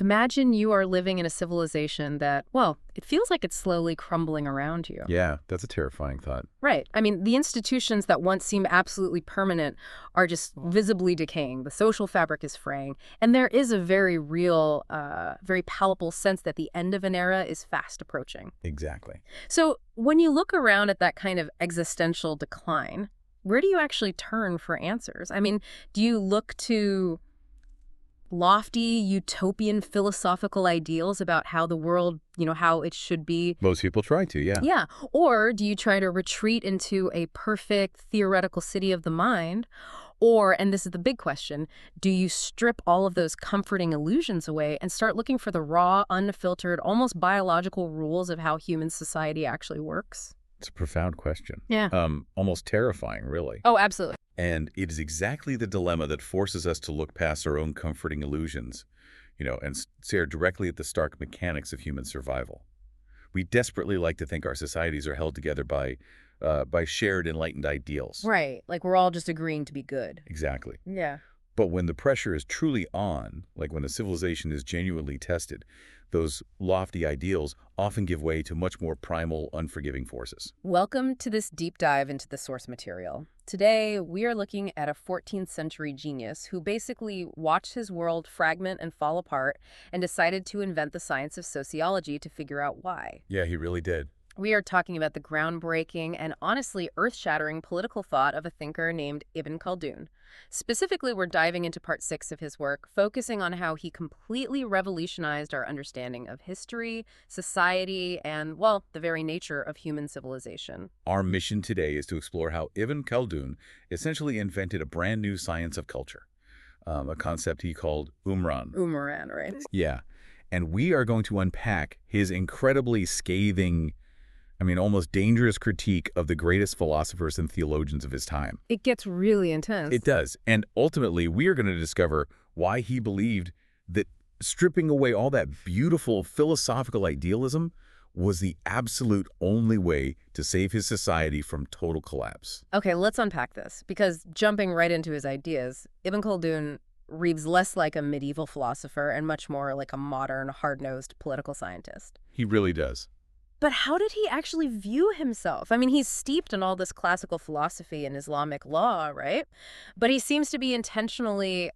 Imagine you are living in a civilization that, well, it feels like it's slowly crumbling around you. Yeah, that's a terrifying thought. Right. I mean, the institutions that once seemed absolutely permanent are just visibly decaying. The social fabric is fraying. And there is a very real, very palpable sense that the end of an era is fast approaching. Exactly. So when you look around at that kind of existential decline, where do you actually turn for answers? I mean, do you look to lofty, utopian, philosophical ideals about how the world, how it should be? Most people try to, yeah. Yeah. Or do you try to retreat into a perfect theoretical city of the mind? Or, and this is the big question, do you strip all of those comforting illusions away and start looking for the raw, unfiltered, almost biological rules of how human society actually works? It's a profound question. Yeah. Almost terrifying, really. Oh, absolutely. And it is exactly the dilemma that forces us to look past our own comforting illusions, and stare directly at the stark mechanics of human survival. We desperately like to think our societies are held together by shared enlightened ideals. Right. Like we're all just agreeing to be good. Exactly. Yeah. But when the pressure is truly on, like when a civilization is genuinely tested, those lofty ideals often give way to much more primal, unforgiving forces. Welcome to this deep dive into the source material. Today, we are looking at a 14th century genius who basically watched his world fragment and fall apart and decided to invent the science of sociology to figure out why. Yeah, he really did. We are talking about the groundbreaking and honestly earth-shattering political thought of a thinker named Ibn Khaldun. Specifically, we're diving into part 6 of his work, focusing on how he completely revolutionized our understanding of history, society, and, well, the very nature of human civilization. Our mission today is to explore how Ibn Khaldun essentially invented a brand new science of culture, a concept he called Umran. Umran, right? Yeah, and we are going to unpack his incredibly scathing, almost dangerous critique of the greatest philosophers and theologians of his time. It gets really intense. It does. And ultimately, we are going to discover why he believed that stripping away all that beautiful philosophical idealism was the absolute only way to save his society from total collapse. Okay, let's unpack this, because jumping right into his ideas, Ibn Khaldun reads less like a medieval philosopher and much more like a modern, hard-nosed political scientist. He really does. But how did he actually view himself? I mean, he's steeped in all this classical philosophy and Islamic law, right? But he seems to be intentionally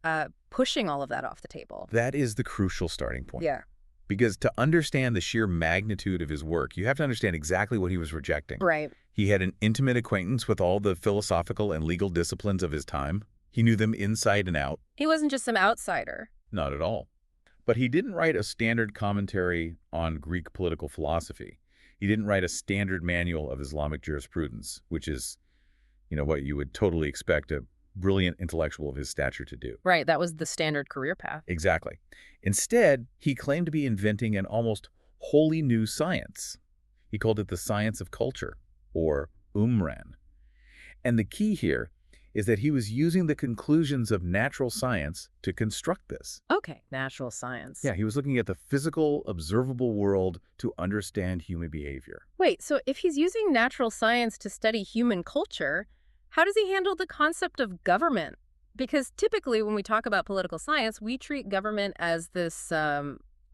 pushing all of that off the table. That is the crucial starting point. Yeah. Because to understand the sheer magnitude of his work, you have to understand exactly what he was rejecting. Right. He had an intimate acquaintance with all the philosophical and legal disciplines of his time. He knew them inside and out. He wasn't just some outsider. Not at all. But he didn't write a standard commentary on Greek political philosophy. He didn't write a standard manual of Islamic jurisprudence, which is, what you would totally expect a brilliant intellectual of his stature to do. Right, that was the standard career path. Exactly. Instead, he claimed to be inventing an almost wholly new science. He called it the science of culture, or Umran. And the key here is that he was using the conclusions of natural science to construct this. Okay, natural science. Yeah, he was looking at the physical, observable world to understand human behavior. Wait, so if he's using natural science to study human culture, how does he handle the concept of government? Because typically when we talk about political science, we treat government as this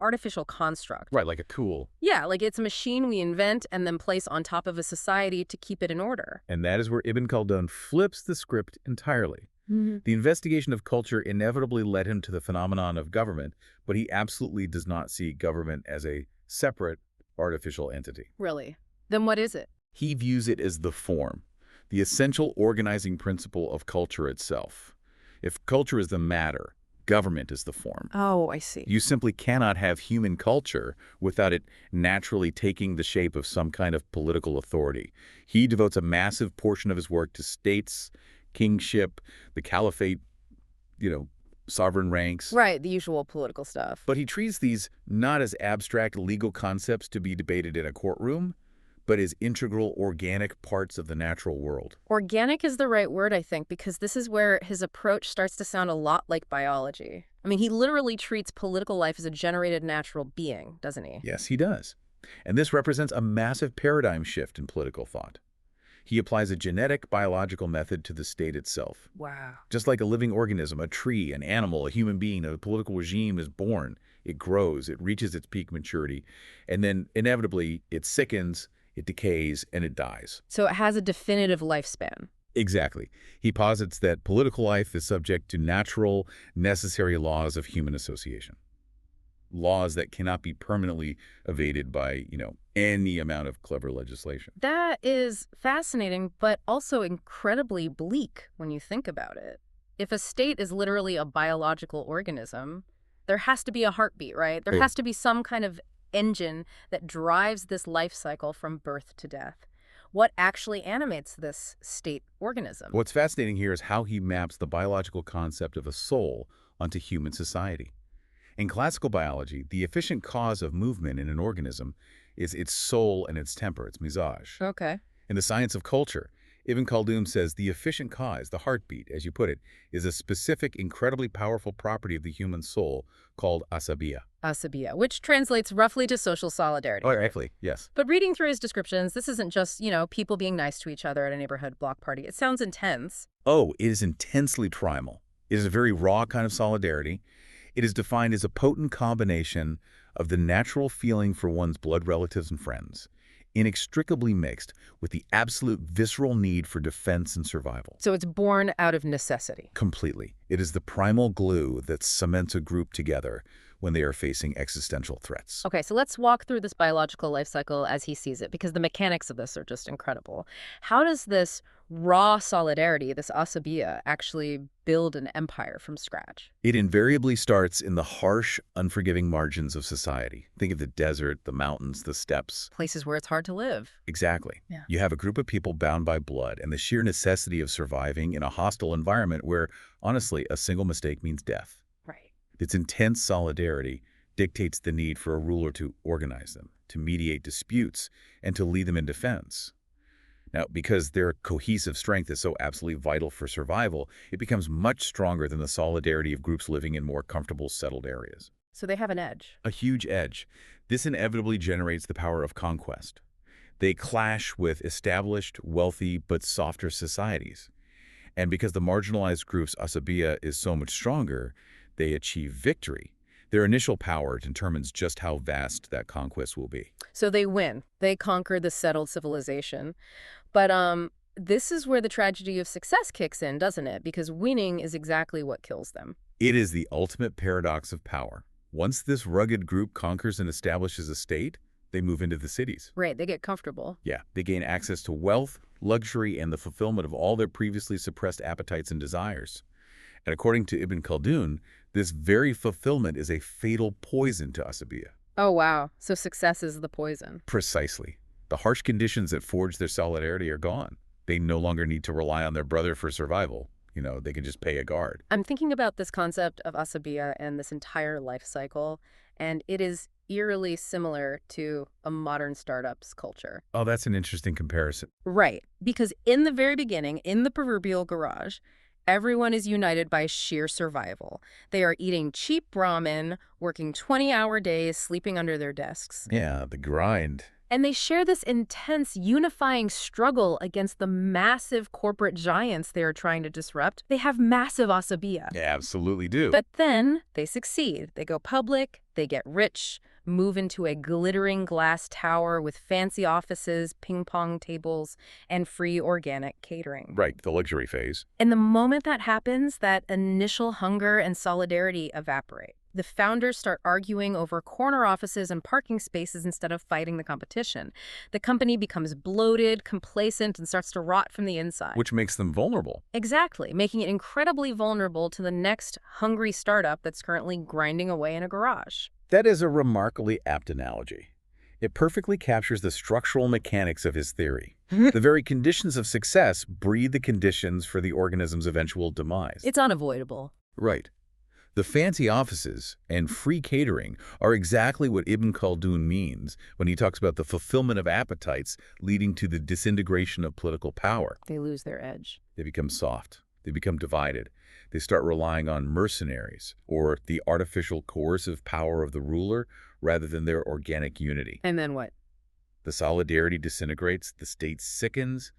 artificial construct. Right, like a tool. Yeah, like it's a machine we invent and then place on top of a society to keep it in order. And that is where Ibn Khaldun flips the script entirely. Mm-hmm. The investigation of culture inevitably led him to the phenomenon of government, but he absolutely does not see government as a separate artificial entity. Really? Then what is it? He views it as the form, the essential organizing principle of culture itself. If culture is the matter, government is the form. Oh, I see. You simply cannot have human culture without it naturally taking the shape of some kind of political authority. He devotes a massive portion of his work to states, kingship, the caliphate, sovereign ranks. Right, the usual political stuff. But he treats these not as abstract legal concepts to be debated in a courtroom, but as integral, organic parts of the natural world. Organic is the right word, I think, because this is where his approach starts to sound a lot like biology. I mean, he literally treats political life as a generated natural being, doesn't he? Yes, he does. And this represents a massive paradigm shift in political thought. He applies a genetic, biological method to the state itself. Wow. Just like a living organism, a tree, an animal, a human being, a political regime is born, It grows, it reaches its peak maturity, and then inevitably it sickens, it decays, and it dies. So it has a definitive lifespan. Exactly. He posits that political life is subject to natural, necessary laws of human association. Laws that cannot be permanently evaded by, any amount of clever legislation. That is fascinating, but also incredibly bleak when you think about it. If a state is literally a biological organism, there has to be a heartbeat, right? There Right. has to be some kind of engine that drives this life cycle from birth to death. What actually animates this state organism? What's fascinating here is how he maps the biological concept of a soul onto human society. In classical biology, the efficient cause of movement in an organism is its soul and its temper, its mizaj. Okay. In the science of culture, Ibn Khaldun says the efficient cause, the heartbeat, as you put it, is a specific, incredibly powerful property of the human soul called asabiya. Asabiya, which translates roughly to social solidarity. Oh, actually, yes. But reading through his descriptions, this isn't just, people being nice to each other at a neighborhood block party. It sounds intense. Oh, it is intensely primal. It is a very raw kind of solidarity. It is defined as a potent combination of the natural feeling for one's blood relatives and friends, inextricably mixed with the absolute visceral need for defense and survival. So it's born out of necessity. Completely. It is the primal glue that cements a group together when they are facing existential threats. Okay, so let's walk through this biological life cycle as he sees it, because the mechanics of this are just incredible. How does this raw solidarity, this asabiya, actually build an empire from scratch? It invariably starts in the harsh, unforgiving margins of society. Think of the desert, the mountains, the steppes. Places where it's hard to live. Exactly. Yeah. You have a group of people bound by blood and the sheer necessity of surviving in a hostile environment where, honestly, a single mistake means death. Right. Its intense solidarity dictates the need for a ruler to organize them, to mediate disputes, and to lead them in defense. Now, because their cohesive strength is so absolutely vital for survival, it becomes much stronger than the solidarity of groups living in more comfortable, settled areas. So they have an edge. A huge edge. This inevitably generates the power of conquest. They clash with established, wealthy, but softer societies. And because the marginalized group's asabiya is so much stronger, they achieve victory. Their initial power determines just how vast that conquest will be. So they win. They conquer the settled civilization. But this is where the tragedy of success kicks in, doesn't it? Because winning is exactly what kills them. It is the ultimate paradox of power. Once this rugged group conquers and establishes a state, they move into the cities. Right, they get comfortable. Yeah, they gain access to wealth, luxury, and the fulfillment of all their previously suppressed appetites and desires. And according to Ibn Khaldun, this very fulfillment is a fatal poison to asabiya. Oh, wow. So success is the poison. Precisely. The harsh conditions that forge their solidarity are gone. They no longer need to rely on their brother for survival. They can just pay a guard. I'm thinking about this concept of asabiya and this entire life cycle, and it is eerily similar to a modern startup's culture. Oh, that's an interesting comparison. Right, because in the very beginning, in the proverbial garage, everyone is united by sheer survival. They are eating cheap ramen, working 20-hour days, sleeping under their desks. Yeah, the grind. And they share this intense, unifying struggle against the massive corporate giants they are trying to disrupt. They have massive asabiya. Yeah, absolutely do. But then they succeed. They go public, they get rich, move into a glittering glass tower with fancy offices, ping pong tables, and free organic catering. Right, the luxury phase. And the moment that happens, that initial hunger and solidarity evaporate. The founders start arguing over corner offices and parking spaces instead of fighting the competition. The company becomes bloated, complacent, and starts to rot from the inside. Which makes them vulnerable. Exactly, making it incredibly vulnerable to the next hungry startup that's currently grinding away in a garage. That is a remarkably apt analogy. It perfectly captures the structural mechanics of his theory. The very conditions of success breed the conditions for the organism's eventual demise. It's unavoidable. Right. The fancy offices and free catering are exactly what Ibn Khaldun means when he talks about the fulfillment of appetites leading to the disintegration of political power. They lose their edge. They become soft. They become divided. They start relying on mercenaries or the artificial coercive power of the ruler rather than their organic unity. And then what? The solidarity disintegrates, the state sickens,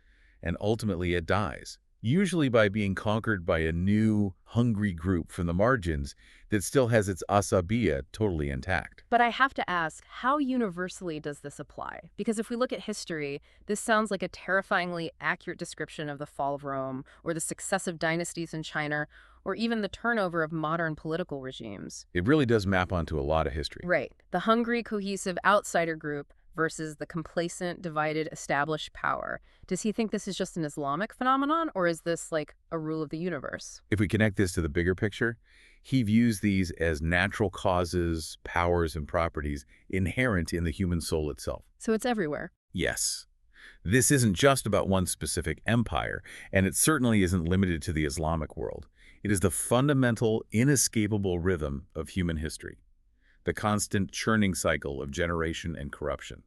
and ultimately it dies. usually by being conquered by a new, hungry group from the margins that still has its asabiya totally intact. But I have to ask, how universally does this apply? Because if we look at history, this sounds like a terrifyingly accurate description of the fall of Rome, or the successive dynasties in China, or even the turnover of modern political regimes. It really does map onto a lot of history. Right. The hungry, cohesive outsider group versus the complacent, divided, established power. Does he think this is just an Islamic phenomenon, or is this like a rule of the universe? If we connect this to the bigger picture, he views these as natural causes, powers, and properties inherent in the human soul itself. So it's everywhere. Yes. This isn't just about one specific empire, and it certainly isn't limited to the Islamic world. It is the fundamental, inescapable rhythm of human history, the constant churning cycle of generation and corruption.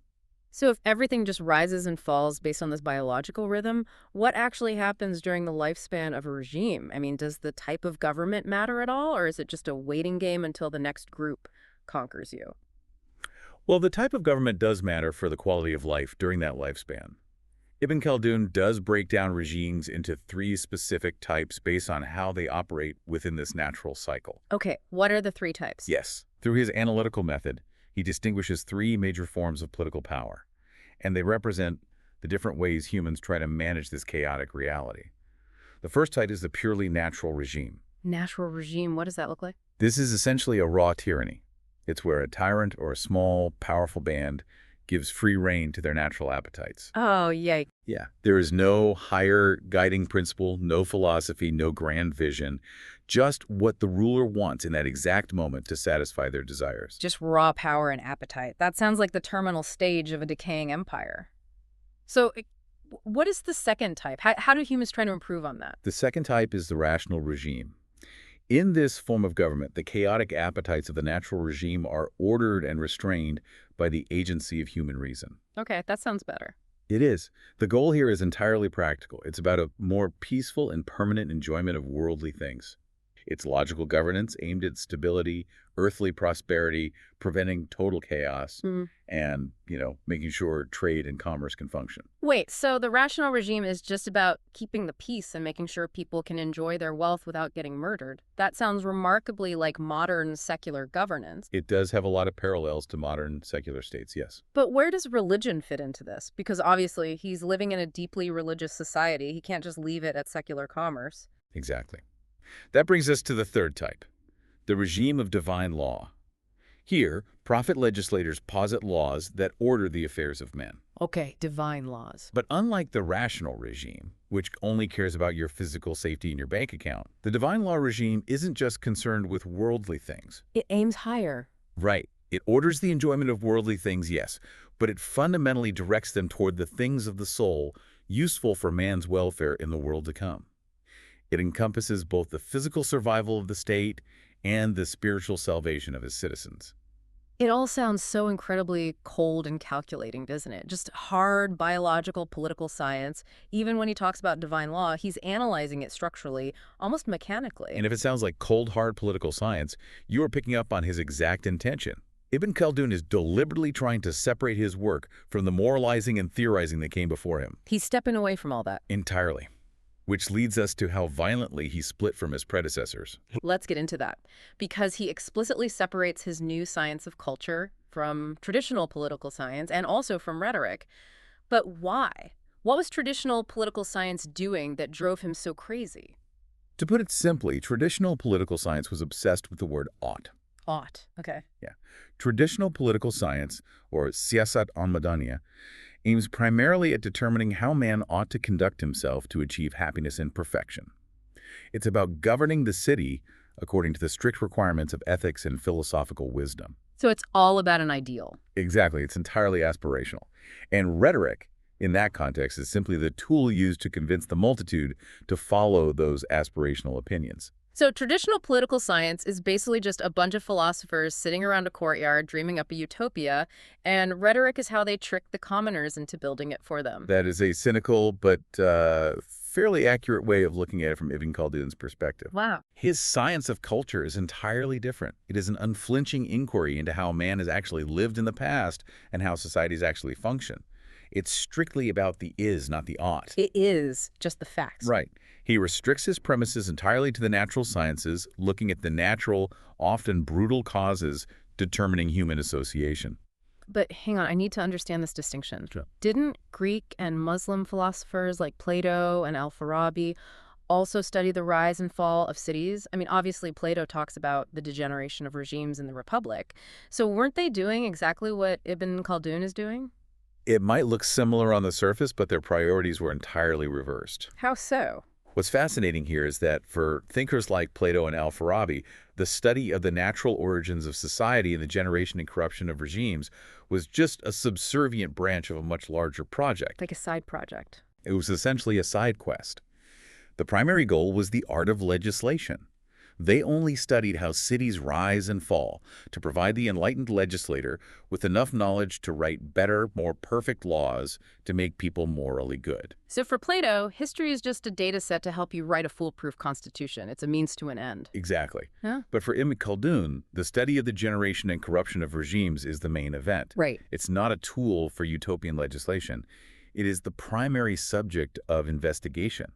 So if everything just rises and falls based on this biological rhythm, what actually happens during the lifespan of a regime? I mean, does the type of government matter at all, or is it just a waiting game until the next group conquers you? Well, the type of government does matter for the quality of life during that lifespan. Ibn Khaldun does break down regimes into 3 specific types based on how they operate within this natural cycle. Okay, what are the 3 types? Yes, through his analytical method, he distinguishes 3 major forms of political power, and they represent the different ways humans try to manage this chaotic reality. The first type is the purely natural regime. Natural regime, what does that look like? This is essentially a raw tyranny. It's where a tyrant or a small, powerful band gives free rein to their natural appetites. Oh, yikes. Yeah, there is no higher guiding principle, no philosophy, no grand vision, just what the ruler wants in that exact moment to satisfy their desires. Just raw power and appetite. That sounds like the terminal stage of a decaying empire. So what is the second type? How do humans try to improve on that? The second type is the rational regime. In this form of government, the chaotic appetites of the natural regime are ordered and restrained by the agency of human reason. Okay, that sounds better. It is. The goal here is entirely practical. It's about a more peaceful and permanent enjoyment of worldly things. It's logical governance aimed at stability, earthly prosperity, preventing total chaos, and, making sure trade and commerce can function. Wait, so the rational regime is just about keeping the peace and making sure people can enjoy their wealth without getting murdered. That sounds remarkably like modern secular governance. It does have a lot of parallels to modern secular states, yes. But where does religion fit into this? Because obviously he's living in a deeply religious society. He can't just leave it at secular commerce. Exactly. That brings us to the third type, the regime of divine law. Here, prophet legislators posit laws that order the affairs of men. Okay, divine laws. But unlike the rational regime, which only cares about your physical safety and your bank account, the divine law regime isn't just concerned with worldly things. It aims higher. Right. It orders the enjoyment of worldly things, yes, but it fundamentally directs them toward the things of the soul useful for man's welfare in the world to come. It encompasses both the physical survival of the state and the spiritual salvation of his citizens. It all sounds so incredibly cold and calculating, doesn't it? Just hard biological political science. Even when he talks about divine law, he's analyzing it structurally, almost mechanically. And if it sounds like cold, hard political science, you are picking up on his exact intention. Ibn Khaldun is deliberately trying to separate his work from the moralizing and theorizing that came before him. He's stepping away from all that. Entirely. Which leads us to how violently he split from his predecessors. Let's get into that. Because he explicitly separates his new science of culture from traditional political science and also from rhetoric. But why? What was traditional political science doing that drove him so crazy? To put it simply, traditional political science was obsessed with the word ought. Ought. Okay. Yeah. Traditional political science, or siyasat al-madaniya, aims primarily at determining how man ought to conduct himself to achieve happiness and perfection. It's about governing the city according to the strict requirements of ethics and philosophical wisdom. So it's all about an ideal. Exactly. It's entirely aspirational. And rhetoric, in that context, is simply the tool used to convince the multitude to follow those aspirational opinions. So traditional political science is basically just a bunch of philosophers sitting around a courtyard dreaming up a utopia, and rhetoric is how they trick the commoners into building it for them. That is a cynical but fairly accurate way of looking at it from Ibn Khaldun's perspective. Wow. His science of culture is entirely different. It is an unflinching inquiry into how man has actually lived in the past and how societies actually function. It's strictly about the is, not the ought. It is just the facts. Right. He restricts his premises entirely to the natural sciences, looking at the natural, often brutal causes determining human association. But hang on, I need to understand this distinction. Sure. Didn't Greek and Muslim philosophers like Plato and Al-Farabi also study the rise and fall of cities? I mean, obviously, Plato talks about the degeneration of regimes in the Republic. So weren't they doing exactly what Ibn Khaldun is doing? It might look similar on the surface, but their priorities were entirely reversed. How so? What's fascinating here is that for thinkers like Plato and Al-Farabi, the study of the natural origins of society and the generation and corruption of regimes was just a subservient branch of a much larger project. Like a side project. It was essentially a side quest. The primary goal was the art of legislation. They only studied how cities rise and fall to provide the enlightened legislator with enough knowledge to write better, more perfect laws to make people morally good. So for Plato, history is just a data set to help you write a foolproof constitution. It's a means to an end. Exactly. Huh? But for Ibn Khaldun, the study of the generation and corruption of regimes is the main event. Right. It's not a tool for utopian legislation. It is the primary subject of investigation.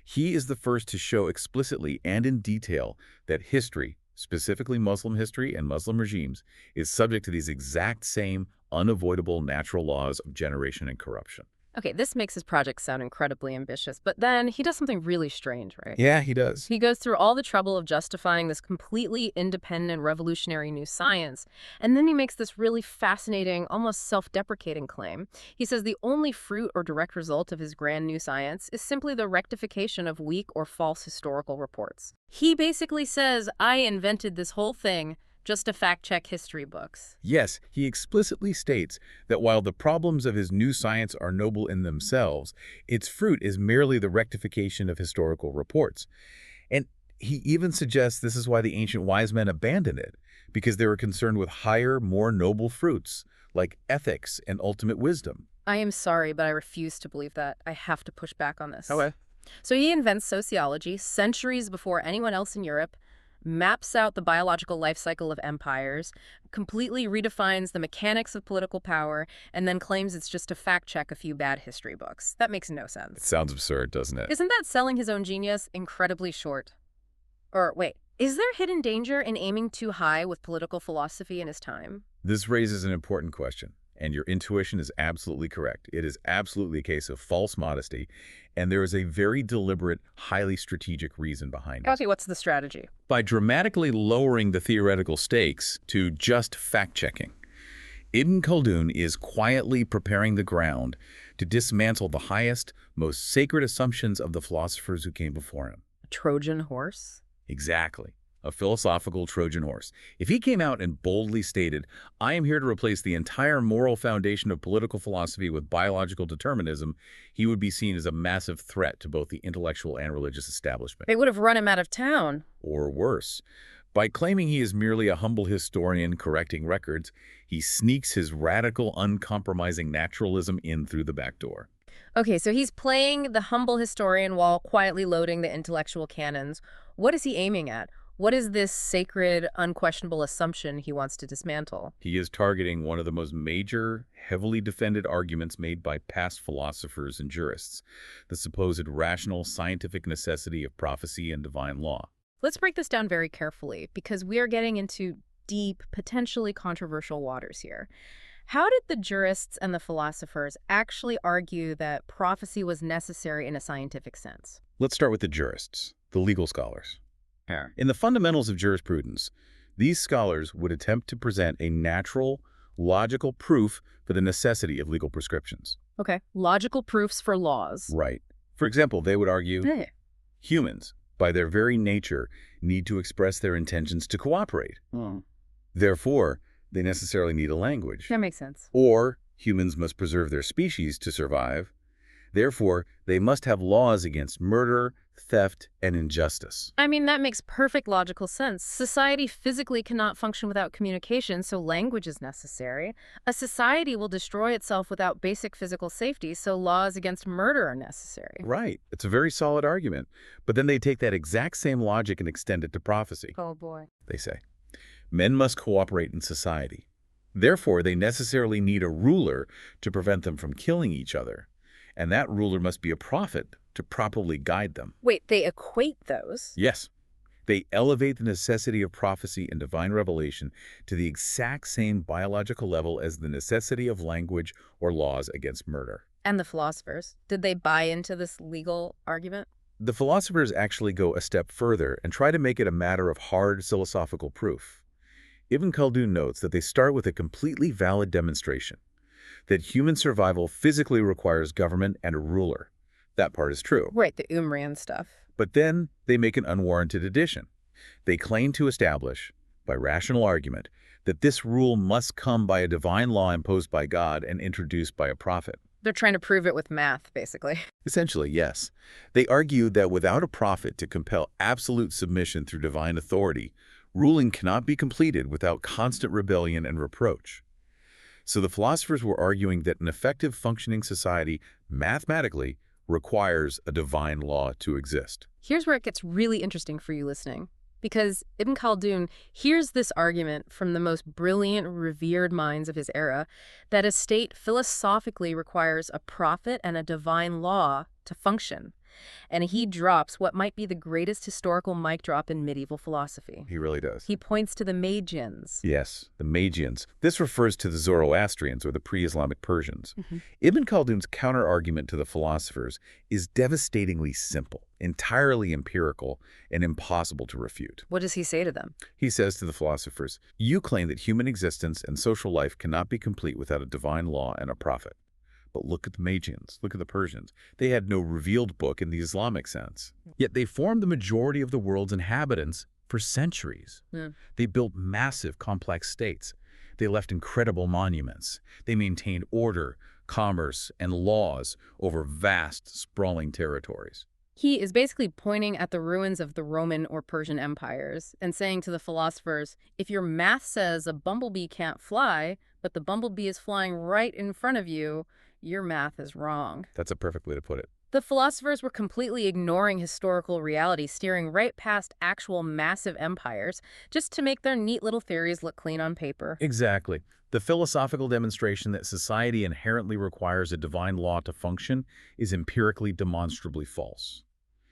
He is the first to show explicitly and in detail that history, specifically Muslim history and Muslim regimes, is subject to these exact same unavoidable natural laws of generation and corruption. Okay, this makes his project sound incredibly ambitious, but then he does something really strange, right? Yeah, he does. He goes through all the trouble of justifying this completely independent, revolutionary new science, and then he makes this really fascinating, almost self-deprecating claim. He says the only fruit or direct result of his grand new science is simply the rectification of weak or false historical reports. He basically says, I invented this whole thing just to fact-check history books. Yes, he explicitly states that while the problems of his new science are noble in themselves, its fruit is merely the rectification of historical reports. And he even suggests this is why the ancient wise men abandoned it, because they were concerned with higher, more noble fruits, like ethics and ultimate wisdom. I am sorry, but I refuse to believe that. I have to push back on this. Okay. So he invents sociology centuries before anyone else in Europe, maps out the biological life cycle of empires, completely redefines the mechanics of political power, and then claims it's just to fact-check a few bad history books. That makes no It sense. sounds absurd, doesn't it? Isn't that selling his own genius incredibly short? Or wait, is there hidden danger in aiming too high with political philosophy in his time? This raises an important question, and your intuition is absolutely correct. It is absolutely a case of false modesty, and there is a very deliberate, highly strategic reason behind it. Okay, what's the strategy? By dramatically lowering the theoretical stakes to just fact-checking, Ibn Khaldun is quietly preparing the ground to dismantle the highest, most sacred assumptions of the philosophers who came before him. A Trojan horse? Exactly. A philosophical Trojan horse. If he came out and boldly stated, I am here to replace the entire moral foundation of political philosophy with biological determinism, he would be seen as a massive threat to both the intellectual and religious establishment. They would have run him out of town. Or worse. By claiming he is merely a humble historian correcting records, he sneaks his radical, uncompromising naturalism in through the back door. Okay, so he's playing the humble historian while quietly loading the intellectual cannons. What is he aiming at? What is this sacred, unquestionable assumption he wants to dismantle? He is targeting one of the most major, heavily defended arguments made by past philosophers and jurists, the supposed rational, scientific necessity of prophecy and divine law. Let's break this down very carefully, because we are getting into deep, potentially controversial waters here. How did the jurists and the philosophers actually argue that prophecy was necessary in a scientific sense? Let's start with the jurists, the legal scholars. In the fundamentals of jurisprudence, these scholars would attempt to present a natural, logical proof for the necessity of legal prescriptions. Okay, logical proofs for laws. Right. For example, they would argue humans, by their very nature, need to express their intentions to cooperate. Therefore, they necessarily need a language. That makes sense. Or humans must preserve their species to survive. Therefore, they must have laws against murder, theft, and injustice. I mean, that makes perfect logical sense. Society physically cannot function without communication, so language is necessary. A society will destroy itself without basic physical safety, so laws against murder are necessary. Right. It's a very solid argument. But then they take that exact same logic and extend it to prophecy. Oh, boy. They say, men must cooperate in society. Therefore, they necessarily need a ruler to prevent them from killing each other. And that ruler must be a prophet to to properly guide them. Wait, they equate those? Yes, they elevate the necessity of prophecy and divine revelation to the exact same biological level as the necessity of language or laws against murder. And the philosophers, did they buy into this legal argument? The philosophers actually go a step further and try to make it a matter of hard philosophical proof. Ibn Khaldun notes that they start with a completely valid demonstration, that human survival physically requires government and a ruler. That part is true. Right, the Umran stuff. But then they make an unwarranted addition. They claim to establish, by rational argument, that this rule must come by a divine law imposed by God and introduced by a prophet. They're trying to prove it with math, basically. Essentially, yes. They argue that without a prophet to compel absolute submission through divine authority, ruling cannot be completed without constant rebellion and reproach. So the philosophers were arguing that an effective functioning society, mathematically, requires a divine law to exist. Here's where it gets really interesting for you listening. Because Ibn Khaldun hears this argument from the most brilliant, revered minds of his era, that a state philosophically requires a prophet and a divine law to function. And he drops what might be the greatest historical mic drop in medieval philosophy. He really does. He points to the Magians. Yes, the Magians. This refers to the Zoroastrians or the pre-Islamic Persians. Ibn Khaldun's counter-argument to the philosophers is devastatingly simple, entirely empirical, and impossible to refute. What does he say to them? He says to the philosophers, "You claim that human existence and social life cannot be complete without a divine law and a prophet. But look at the Magians, look at the Persians. They had no revealed book in the Islamic sense. Yet they formed the majority of the world's inhabitants for centuries. They built massive, complex states. They left incredible monuments. They maintained order, commerce, and laws over vast, sprawling territories." He is basically pointing at the ruins of the Roman or Persian empires and saying to the philosophers, if your math says a bumblebee can't fly, but the bumblebee is flying right in front of you, your math is wrong. That's a perfect way to put it. The philosophers were completely ignoring historical reality, steering right past actual massive empires, just to make their neat little theories look clean on paper. Exactly. The philosophical demonstration that society inherently requires a divine law to function is empirically demonstrably false.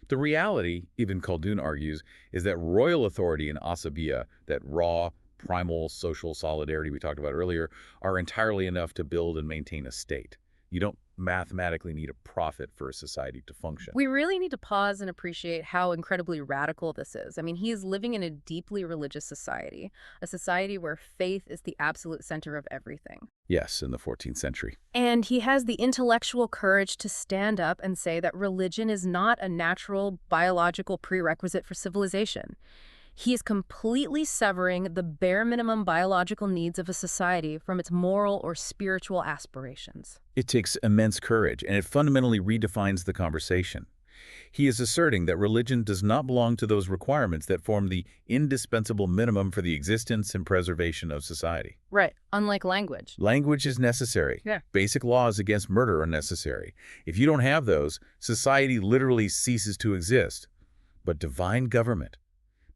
The reality, Ibn Khaldun argues, is that royal authority and asabiya, that raw, primal social solidarity we talked about earlier, are entirely enough to build and maintain a state. You don't mathematically need a prophet for a society to function. We really need to pause and appreciate how incredibly radical this is. I mean, he is living in a deeply religious society, a society where faith is the absolute center of everything. Yes, in the 14th century. And he has the intellectual courage to stand up and say that religion is not a natural biological prerequisite for civilization. He is completely severing the bare minimum biological needs of a society from its moral or spiritual aspirations. It takes immense courage, and it fundamentally redefines the conversation. He is asserting that religion does not belong to those requirements that form the indispensable minimum for the existence and preservation of society. Right, unlike language. Language is necessary. Yeah. Basic laws against murder are necessary. If you don't have those, society literally ceases to exist. But divine government,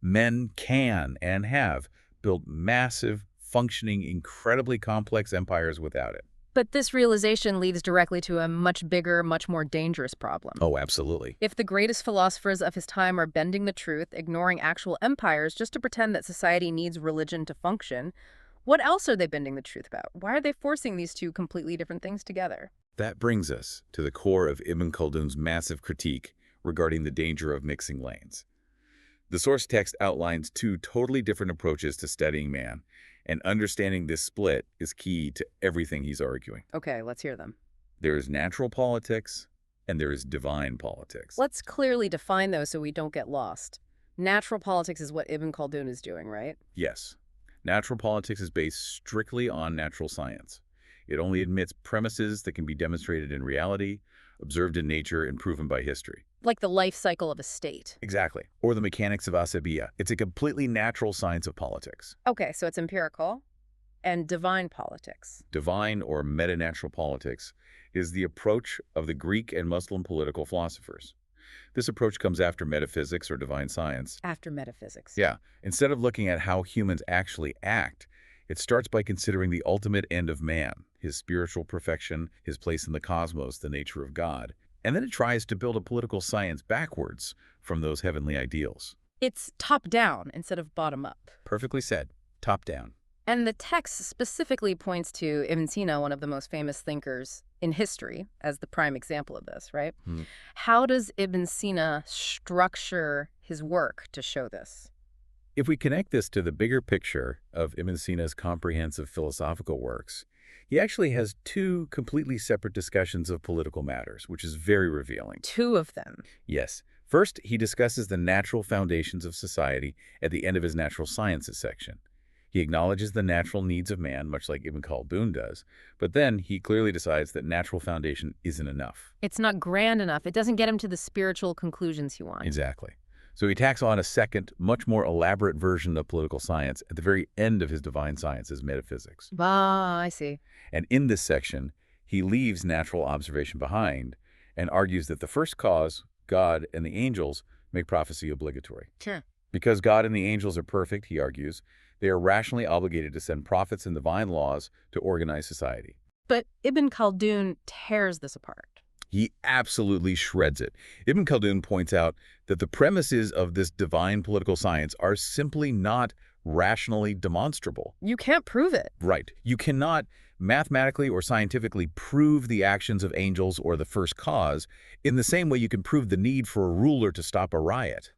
men can and have built massive, functioning, incredibly complex empires without it. But this realization leads directly to a much bigger, much more dangerous problem. Oh, absolutely. If the greatest philosophers of his time are bending the truth, ignoring actual empires just to pretend that society needs religion to function, what else are they bending the truth about? Why are they forcing these two completely different things together? That brings us to the core of Ibn Khaldun's massive critique regarding the danger of mixing lanes. The source text outlines two totally different approaches to studying man, and understanding this split is key to everything he's arguing. Okay, let's hear them. There is natural politics, and there is divine politics. Let's clearly define those so we don't get lost. Natural politics is what Ibn Khaldun is doing, right? Yes. Natural politics is based strictly on natural science. It only admits premises that can be demonstrated in reality, observed in nature, and proven by history. Like the life cycle of a state. Exactly. Or the mechanics of asabiya. It's a completely natural science of politics. Okay, so it's empirical and divine politics. Divine or metanatural politics is the approach of the Greek and Muslim political philosophers. This approach comes after metaphysics or divine science. After metaphysics. Yeah. Instead of looking at how humans actually act, it starts by considering the ultimate end of man, his spiritual perfection, his place in the cosmos, the nature of God. And then it tries to build a political science backwards from those heavenly ideals. It's top-down instead of bottom-up. Perfectly said. Top down. And the text specifically points to Ibn Sina, one of the most famous thinkers in history, as the prime example of this, right? Hmm. How does Ibn Sina structure his work to show this? If we connect this to the bigger picture of Ibn Sina's comprehensive philosophical works, he actually has two completely separate discussions of political matters, which is very revealing. Two of them. Yes. First, he discusses the natural foundations of society at the end of his natural sciences section. He acknowledges the natural needs of man, much like Ibn Khaldun does, but then he clearly decides that natural foundation isn't enough. It's not grand enough. It doesn't get him to the spiritual conclusions he wants. Exactly. So he tacks on a second, much more elaborate version of political science at the very end of his divine sciences, metaphysics. Ah, I see. And in this section, he leaves natural observation behind and argues that the first cause, God and the angels, make prophecy obligatory. Sure. Because God and the angels are perfect, he argues, they are rationally obligated to send prophets and divine laws to organize society. But Ibn Khaldun tears this apart. He absolutely shreds it. Ibn Khaldun points out that the premises of this divine political science are simply not rationally demonstrable. You can't prove it. Right. You cannot mathematically or scientifically prove the actions of angels or the first cause in the same way you can prove the need for a ruler to stop a riot.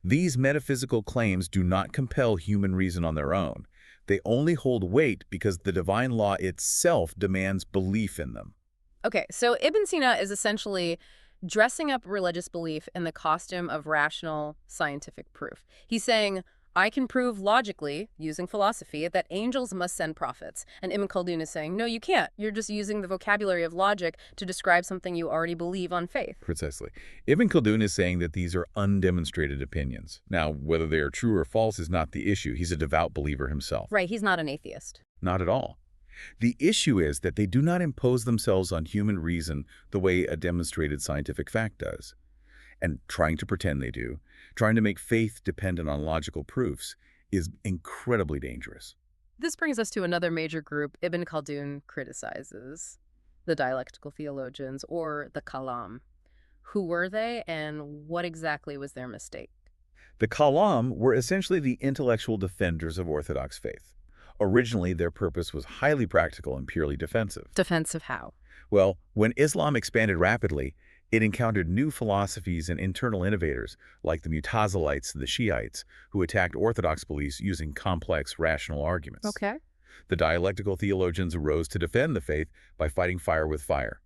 These metaphysical claims do not compel human reason on their own. They only hold weight because the divine law itself demands belief in them. Okay, so Ibn Sina is essentially dressing up religious belief in the costume of rational scientific proof. He's saying, I can prove logically, using philosophy, that angels must send prophets. And Ibn Khaldun is saying, no, you can't. You're just using the vocabulary of logic to describe something you already believe on faith. Precisely. Ibn Khaldun is saying that these are undemonstrated opinions. Now, whether they are true or false is not the issue. He's a devout believer himself. Right, he's not an atheist. Not at all. The issue is that they do not impose themselves on human reason the way a demonstrated scientific fact does. And trying to pretend they do, trying to make faith dependent on logical proofs, is incredibly dangerous. This brings us to another major group Ibn Khaldun criticizes, the dialectical theologians, or the Kalam. Who were they, and what exactly was their mistake? The Kalam were essentially the intellectual defenders of Orthodox faith. Originally, their purpose was highly practical and purely defensive. Defensive how? Well, when Islam expanded rapidly, it encountered new philosophies and internal innovators like the Mutazilites and the Shiites, who attacked Orthodox beliefs using complex, rational arguments. Okay. The dialectical theologians arose to defend the faith by fighting fire with fire.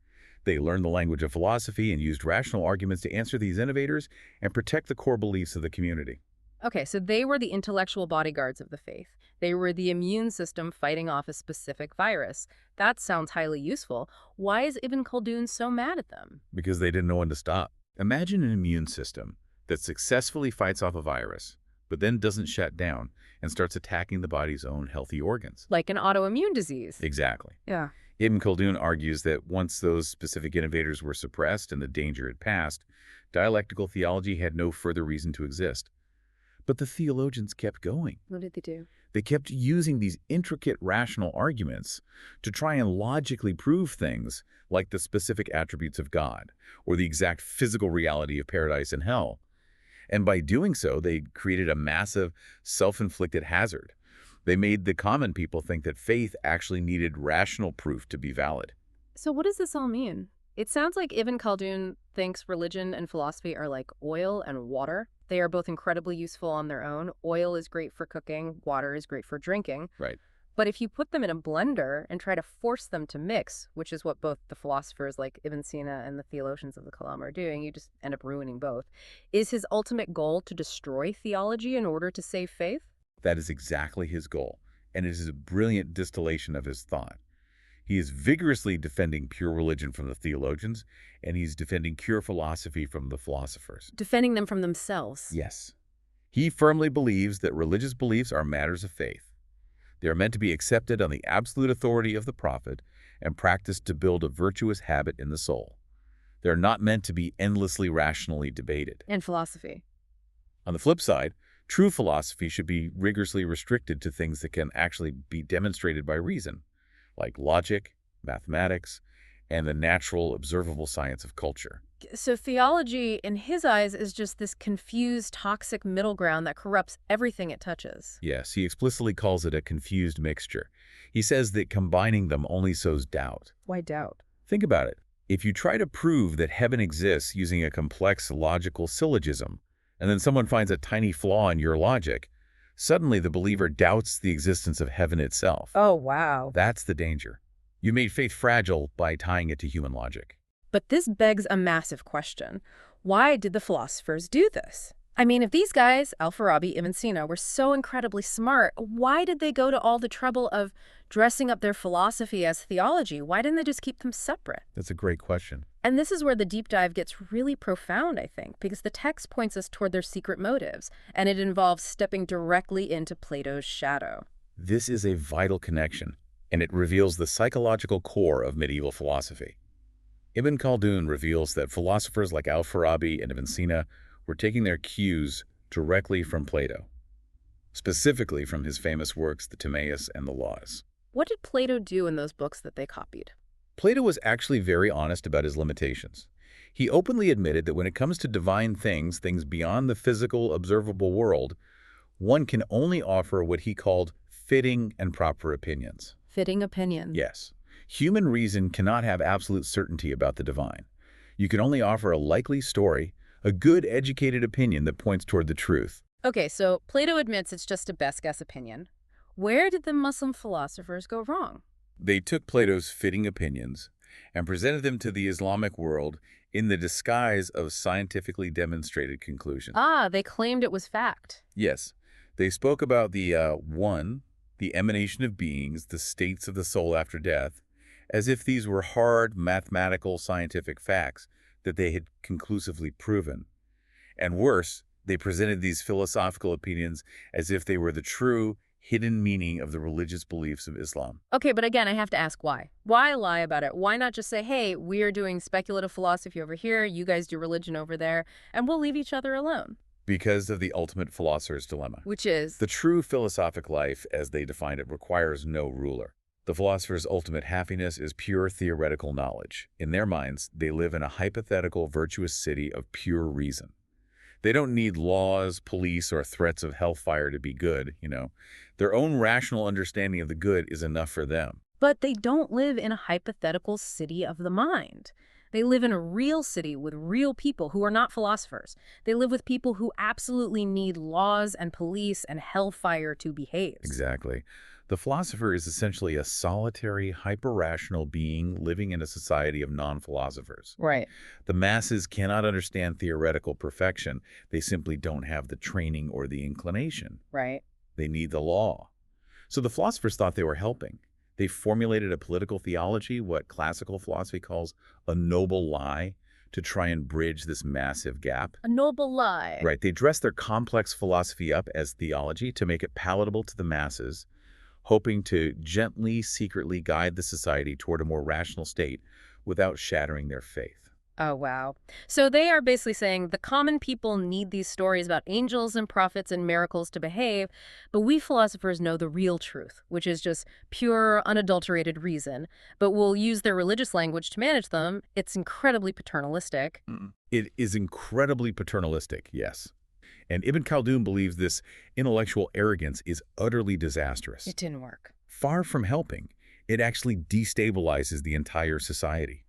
They learned the language of philosophy and used rational arguments to answer these innovators and protect the core beliefs of the community. Okay, so they were the intellectual bodyguards of the faith. They were the immune system fighting off a specific virus. That sounds highly useful. Why is Ibn Khaldun so mad at them? Because they didn't know when to stop. Imagine an immune system that successfully fights off a virus, but then doesn't shut down and starts attacking the body's own healthy organs. Like an autoimmune disease. Exactly. Yeah. Ibn Khaldun argues that once those specific innovators were suppressed and the danger had passed, dialectical theology had no further reason to exist. But the theologians kept going. What did they do? They kept using these intricate rational arguments to try and logically prove things like the specific attributes of God or the exact physical reality of paradise and hell. And by doing so, they created a massive self-inflicted hazard. They made the common people think that faith actually needed rational proof to be valid. So what does this all mean? It sounds like Ibn Khaldun thinks religion and philosophy are like oil and water. They are both incredibly useful on their own. Oil is great for cooking, water is great for drinking. Right. But if you put them in a blender and try to force them to mix, which is what both the philosophers like Ibn Sina and the theologians of the Kalam are doing, you just end up ruining both. Is his ultimate goal to destroy theology in order to save faith? That is exactly his goal, and it is a brilliant distillation of his thought. He is vigorously defending pure religion from the theologians, and he's defending pure philosophy from the philosophers. Defending them from themselves. Yes. He firmly believes that religious beliefs are matters of faith. They are meant to be accepted on the absolute authority of the prophet and practiced to build a virtuous habit in the soul. They are not meant to be endlessly rationally debated. And philosophy. On the flip side, true philosophy should be rigorously restricted to things that can actually be demonstrated by reason, like logic, mathematics, and the natural, observable science of culture. So theology, in his eyes, is just this confused, toxic middle ground that corrupts everything it touches. Yes, he explicitly calls it a confused mixture. He says that combining them only sows doubt. Why doubt? Think about it. If you try to prove that heaven exists using a complex logical syllogism, and then someone finds a tiny flaw in your logic, suddenly the believer doubts the existence of heaven itself. Oh, wow. That's the danger. You made faith fragile by tying it to human logic. But this begs a massive question. Why did the philosophers do this? I mean, if these guys, Al-Farabi, Ibn Sina, were so incredibly smart, why did they go to all the trouble of dressing up their philosophy as theology? Why didn't they just keep them separate? That's a great question. And this is where the deep dive gets really profound, I think, because the text points us toward their secret motives, and it involves stepping directly into Plato's shadow. This is a vital connection, and it reveals the psychological core of medieval philosophy. Ibn Khaldun reveals that philosophers like Al-Farabi and Ibn Sina were taking their cues directly from Plato, specifically from his famous works, the Timaeus and the Laws. What did Plato do in those books that they copied? Plato was actually very honest about his limitations. He openly admitted that when it comes to divine things, things beyond the physical, observable world, one can only offer what he called fitting and proper opinions. Fitting opinions. Yes. Human reason cannot have absolute certainty about the divine. You can only offer a likely story, a good educated opinion that points toward the truth. Okay, so Plato admits it's just a best guess opinion. Where did the Muslim philosophers go wrong? They took Plato's fitting opinions and presented them to the Islamic world in the disguise of scientifically demonstrated conclusions. Ah, they claimed it was fact. Yes, they spoke about the emanation of beings, the states of the soul after death, as if these were hard, mathematical, scientific facts that they had conclusively proven. And worse, they presented these philosophical opinions as if they were the true, hidden meaning of the religious beliefs of Islam. Okay, but again, I have to ask why. Why lie about it? Why not just say, hey, we're doing speculative philosophy over here, you guys do religion over there, and we'll leave each other alone? Because of the ultimate philosopher's dilemma. Which is? The true philosophic life, as they defined it, requires no ruler. The philosopher's ultimate happiness is pure theoretical knowledge. In their minds, they live in a hypothetical virtuous city of pure reason. They don't need laws, police, or threats of hellfire to be good, Their own rational understanding of the good is enough for them. But they don't live in a hypothetical city of the mind. They live in a real city with real people who are not philosophers. They live with people who absolutely need laws and police and hellfire to behave. Exactly. The philosopher is essentially a solitary, hyper-rational being living in a society of non-philosophers. Right. The masses cannot understand theoretical perfection. They simply don't have the training or the inclination. Right. They need the law. So the philosophers thought they were helping. They formulated a political theology, what classical philosophy calls a noble lie, to try and bridge this massive gap. A noble lie. Right. They dressed their complex philosophy up as theology to make it palatable to the masses, hoping to gently, secretly guide the society toward a more rational state without shattering their faith. Oh, wow. So they are basically saying the common people need these stories about angels and prophets and miracles to behave, but we philosophers know the real truth, which is just pure, unadulterated reason, but we'll use their religious language to manage them. It's incredibly paternalistic. It is incredibly paternalistic, yes. And Ibn Khaldun believes this intellectual arrogance is utterly disastrous. It didn't work. Far from helping, it actually destabilizes the entire society.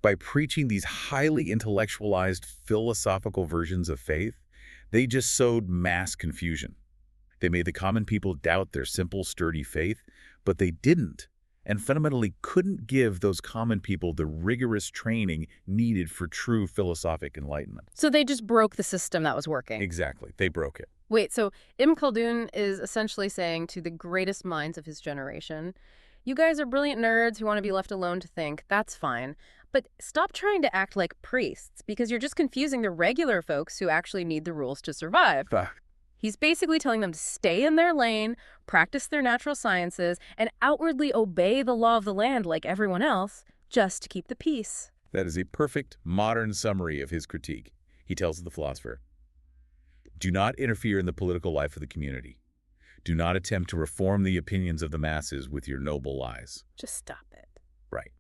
By preaching these highly intellectualized philosophical versions of faith, they just sowed mass confusion. They made the common people doubt their simple, sturdy faith, but they didn't, and fundamentally couldn't give those common people the rigorous training needed for true philosophic enlightenment. So they just broke the system that was working. Exactly. They broke it. Wait, so Ibn Khaldun is essentially saying to the greatest minds of his generation, you guys are brilliant nerds who want to be left alone to think. That's fine. But stop trying to act like priests, because you're just confusing the regular folks who actually need the rules to survive. He's basically telling them to stay in their lane, practice their natural sciences, and outwardly obey the law of the land like everyone else, just to keep the peace. That is a perfect modern summary of his critique. He tells the philosopher, do not interfere in the political life of the community. Do not attempt to reform the opinions of the masses with your noble lies. Just stop it. Right.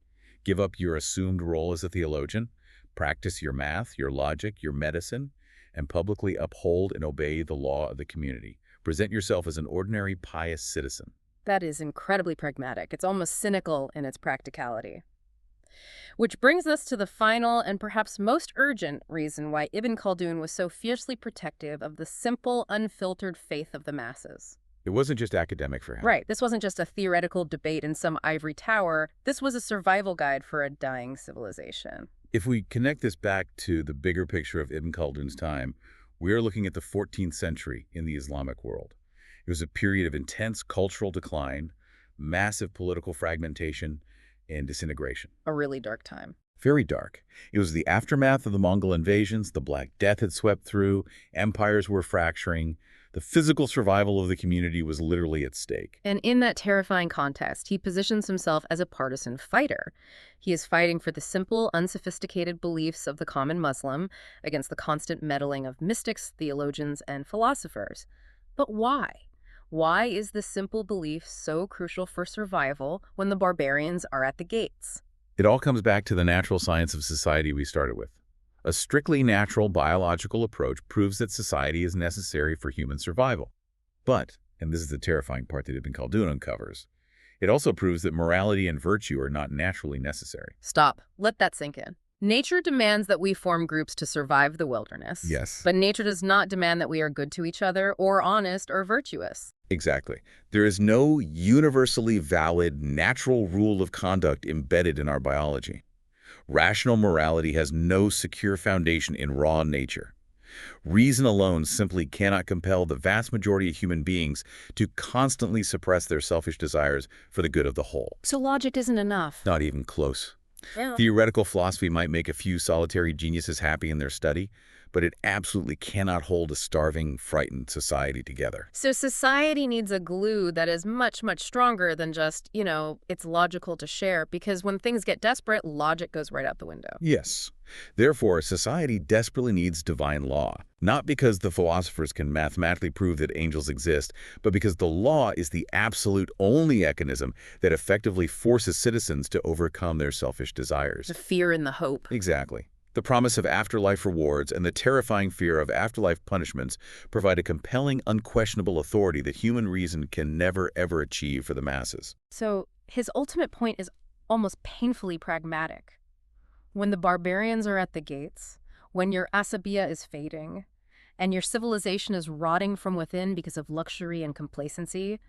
Give up your assumed role as a theologian, practice your math, your logic, your medicine, and publicly uphold and obey the law of the community. Present yourself as an ordinary, pious citizen. That is incredibly pragmatic. It's almost cynical in its practicality. Which brings us to the final and perhaps most urgent reason why Ibn Khaldun was so fiercely protective of the simple, unfiltered faith of the masses. It wasn't just academic for him. Right. This wasn't just a theoretical debate in some ivory tower. This was a survival guide for a dying civilization. If we connect this back to the bigger picture of Ibn Khaldun's time, we are looking at the 14th century in the Islamic world. It was a period of intense cultural decline, massive political fragmentation, and disintegration. A really dark time. Very dark. It was the aftermath of the Mongol invasions. The Black Death had swept through. Empires were fracturing. The physical survival of the community was literally at stake. And in that terrifying context, he positions himself as a partisan fighter. He is fighting for the simple, unsophisticated beliefs of the common Muslim against the constant meddling of mystics, theologians, and philosophers. But why? Why is this simple belief so crucial for survival when the barbarians are at the gates? It all comes back to the natural science of society we started with. A strictly natural biological approach proves that society is necessary for human survival. But, and this is the terrifying part that Ibn Khaldun uncovers, it also proves that morality and virtue are not naturally necessary. Stop. Let that sink in. Nature demands that we form groups to survive the wilderness. Yes. But nature does not demand that we are good to each other or honest or virtuous. Exactly. There is no universally valid natural rule of conduct embedded in our biology. Rational morality has no secure foundation in raw nature. Reason alone simply cannot compel the vast majority of human beings to constantly suppress their selfish desires for the good of the whole. So logic isn't enough. Not even close. Yeah. Theoretical philosophy might make a few solitary geniuses happy in their study, but it absolutely cannot hold a starving, frightened society together. So society needs a glue that is much, much stronger than just, it's logical to share, because when things get desperate, logic goes right out the window. Yes. Therefore, society desperately needs divine law, not because the philosophers can mathematically prove that angels exist, but because the law is the absolute only mechanism that effectively forces citizens to overcome their selfish desires. The fear and the hope. Exactly. The promise of afterlife rewards and the terrifying fear of afterlife punishments provide a compelling, unquestionable authority that human reason can never, ever achieve for the masses. So his ultimate point is almost painfully pragmatic. When the barbarians are at the gates, when your asabiya is fading, and your civilization is rotting from within because of luxury and complacency,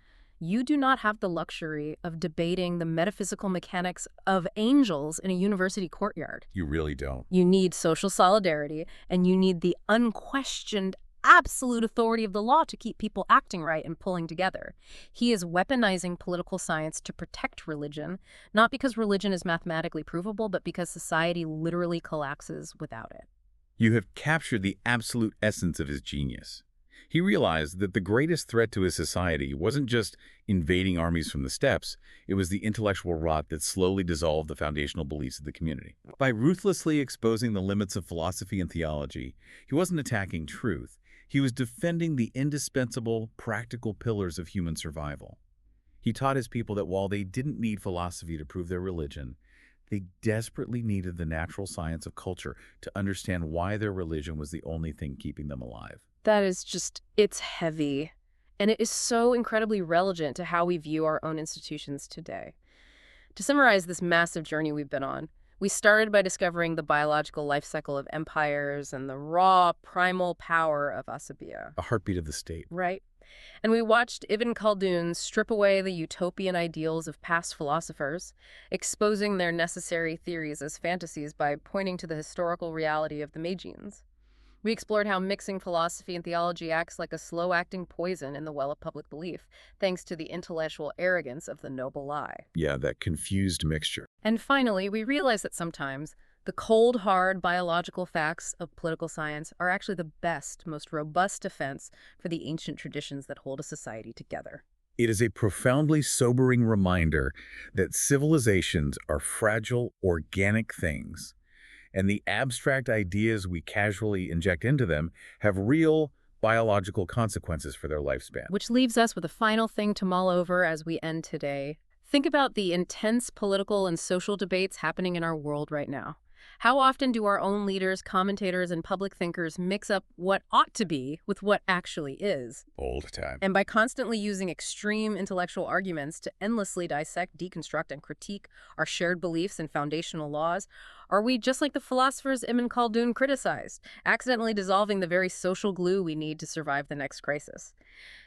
you do not have the luxury of debating the metaphysical mechanics of angels in a university courtyard. You really don't. You need social solidarity, and you need the unquestioned, absolute authority of the law to keep people acting right and pulling together. He is weaponizing political science to protect religion, not because religion is mathematically provable, but because society literally collapses without it. You have captured the absolute essence of his genius. He realized that the greatest threat to his society wasn't just invading armies from the steppes, it was the intellectual rot that slowly dissolved the foundational beliefs of the community. By ruthlessly exposing the limits of philosophy and theology, he wasn't attacking truth. He was defending the indispensable, practical pillars of human survival. He taught his people that while they didn't need philosophy to prove their religion, they desperately needed the natural science of culture to understand why their religion was the only thing keeping them alive. That is just, it's heavy. And it is so incredibly relevant to how we view our own institutions today. To summarize this massive journey we've been on, we started by discovering the biological life cycle of empires and the raw, primal power of asabiya. A heartbeat of the state. Right? And we watched Ibn Khaldun strip away the utopian ideals of past philosophers, exposing their necessary theories as fantasies by pointing to the historical reality of the Magians. We explored how mixing philosophy and theology acts like a slow-acting poison in the well of public belief, thanks to the intellectual arrogance of the noble lie. Yeah, that confused mixture. And finally, we realized that sometimes the cold, hard biological facts of political science are actually the best, most robust defense for the ancient traditions that hold a society together. It is a profoundly sobering reminder that civilizations are fragile, organic things, and the abstract ideas we casually inject into them have real biological consequences for their lifespan. Which leaves us with a final thing to mull over as we end today. Think about the intense political and social debates happening in our world right now. How often do our own leaders, commentators, and public thinkers mix up what ought to be with what actually is? All the time. And by constantly using extreme intellectual arguments to endlessly dissect, deconstruct, and critique our shared beliefs and foundational laws, are we just like the philosophers Ibn Khaldun criticized, accidentally dissolving the very social glue we need to survive the next crisis?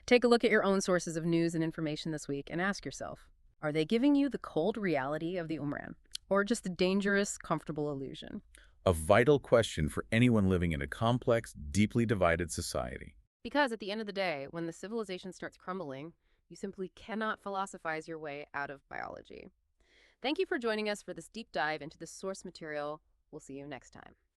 Take a look at your own sources of news and information this week and ask yourself, are they giving you the cold reality of the Umran, or just a dangerous, comfortable illusion? A vital question for anyone living in a complex, deeply divided society. Because at the end of the day, when the civilization starts crumbling, you simply cannot philosophize your way out of biology. Thank you for joining us for this deep dive into the source material. We'll see you next time.